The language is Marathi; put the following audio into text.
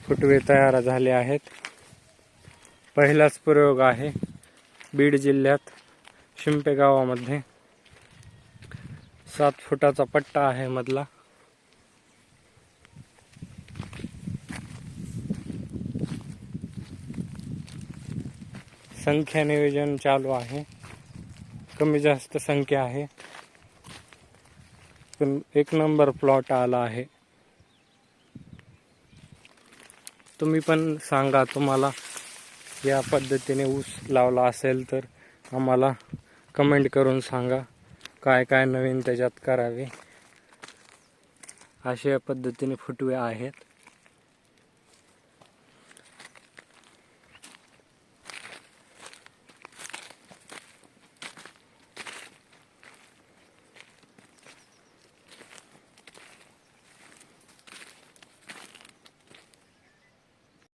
फुटवे तयार झाले आहेत. पहिलाच प्रयोग आहे बीड जिल्ह्यात शिंपे गावामध्ये. 7 फुटाचा पट्टा आहे मधला. संख्या नियोजन चालू आहे. कमी जास्त संख्या आहे, पण 1 नंबर प्लॉट आला आहे. तुम्ही पण सांगा, तुम्हाला या पद्धतीने ऊस लावला असेल तर आम्हाला कमेंट करून सांगा काय काय नवीन त्याच्यात करावे. अशा पद्धतीने फुटवे आहेत.